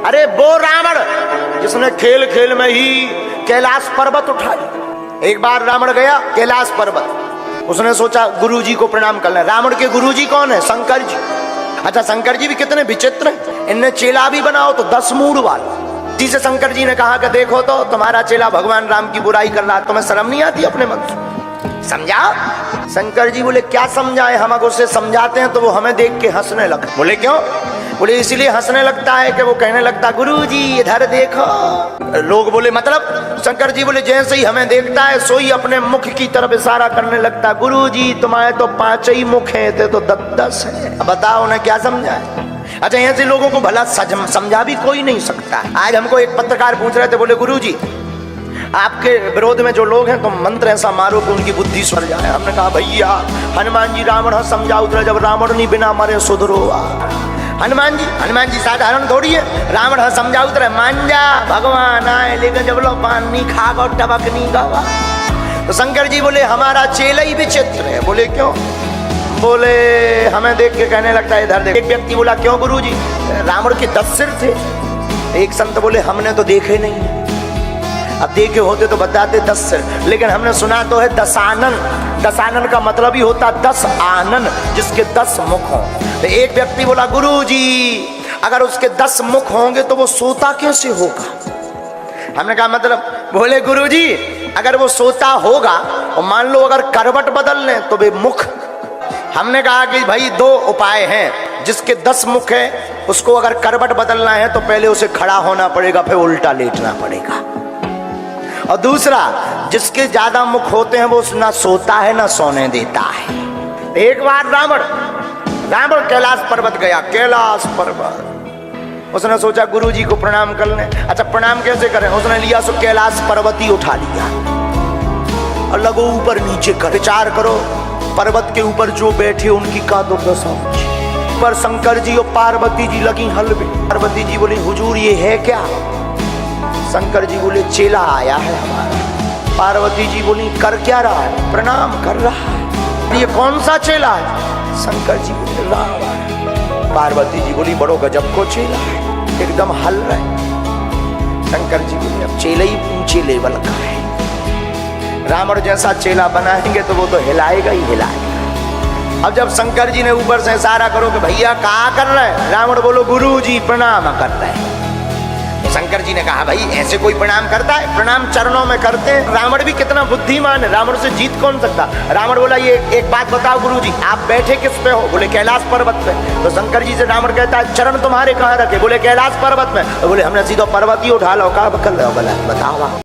अरे वो रावण जिसने खेल खेल में ही कैलाश पर्वत उठाई। एक बार रावण गया कैलाश पर्वत, उसने सोचा गुरुजी को प्रणाम करना। रावण के गुरुजी कौन है? शंकर जी। अच्छा, शंकर जी भी कितने विचित्र हैं, इनने चेला भी बनाओ तो 10 मूड वाला। जिसे शंकर जी ने कहा कि देखो तो तुम्हारा चेला भगवान राम की बुराई कर रहा, तुम्हें शर्म नहीं आती अपने मन से? समझाओ। शंकर जी बोले क्या समझाए, हम अगर उसे समझाते हैं तो वो हमें देख के हंसने लगता। बोले क्यों? बोले इसलिए हंसने लगता है कि वो कहने लगता गुरुजी इधर देखो। लोग बोले मतलब? शंकर जी बोले जैसे ही हमें देखता है सो ही अपने मुख की तरफ इशारा करने लगता, गुरुजी तुम्हारे तो 5 ही मुख हैं, थे तो 10 है। अब बताओ उन्हें क्या समझाए? अच्छा, ऐसे लोगों को भला समझा भी कोई नहीं सकता। आज हमको एक पत्रकार पूछ रहे थे, बोले गुरुजी आपके विरोध में जो लोग हैं तो मंत्र ऐसा मारो कि उनकी बुद्धि स्वर जाए। हमने कहा भैया हनुमान जी रावण समझा उतरे, जब रावण नहीं बिना मरे सुधरो। हनुमान जी साधारण थोड़ी है, रावण समझा उतरे मान जा भगवान आए, लेकिन जब लो पानी खा गो टबक नहीं गवा। तो शंकर जी बोले हमारा चेला ही विचित्र है। बोले क्यों? बोले हमें देख के कहने लगता है इधर देख। एक व्यक्ति बोला क्यों गुरुजी? रावण के 10 सिर थे। एक संत बोले हमने तो देखे नहीं, अब देखे होते तो बताते 10 सिर, लेकिन हमने सुना तो है दशानन। दशानन का मतलब ही होता 10 आनन, जिसके 10 मुख हों। तो एक व्यक्ति बोला गुरुजी अगर उसके 10 मुख होंगे तो वो सोता कैसे होगा? हमने कहा मतलब? बोले गुरुजी अगर वो सोता होगा और मान लो अगर करवट बदल लें तो वे मुख। हमने कहा कि भाई 2 उपाय हैं, जिसके 10 मुख है उसको अगर करवट बदलना है तो पहले उसे खड़ा होना पड़ेगा, फिर उल्टा लेटना पड़ेगा। और दूसरा, जिसके ज्यादा मुख होते हैं वो ना सोता है ना सोने देता है। एक बार रावण कैलाश पर्वत गया। कैलाश पर्वत उसने सोचा गुरुजी को प्रणाम कर लें। अच्छा, प्रणाम कैसे करें? उसने लिया सो कैलाश पर्वत ही उठा लिया और लगो ऊपर नीचे कर। विचार करो, पर्वत के ऊपर जो बैठे उनकी का दो दशा। पर शंकर जी और पार्वती जी लगी हलवे। पार्वती जी बोली हुजूर ये है क्या? शंकर जी बोले चेला आया है हमारा। पार्वती जी बोली कर क्या रहा है? प्रणाम कर रहा है। ये कौन सा चेला है? शंकर जी बोले रावण। पार्वती जी बोली बड़ो गजब को चेला है, एकदम हल रहे। शंकर जी बोले अब चेला ही ऊंचे लेवल का है, रावण जैसा चेला बनाएंगे तो वो तो हिलाएगा ही हिलाएगा। अब जब शंकर जी ने ऊपर से इशारा करो कि भैया क्या कर रहे हैं, रावण बोलो गुरुजी प्रणाम कर रहे हैं। शंकर जी ने कहा भाई ऐसे कोई प्रणाम करता है? प्रणाम चरणों में करते हैं। रावण भी कितना बुद्धिमान है, रावण से जीत कौन सकता? रावण बोला ये एक बात बताओ गुरुजी आप बैठे किस पे हो? बोले कैलाश पर्वत पे। तो शंकर जी से रावण कहता है चरण तुम्हारे कहाँ रखे? बोले कैलाश पर्वत में। तो बोले हमने सीधा पर्वत ही उठा लो। कहा बताओ।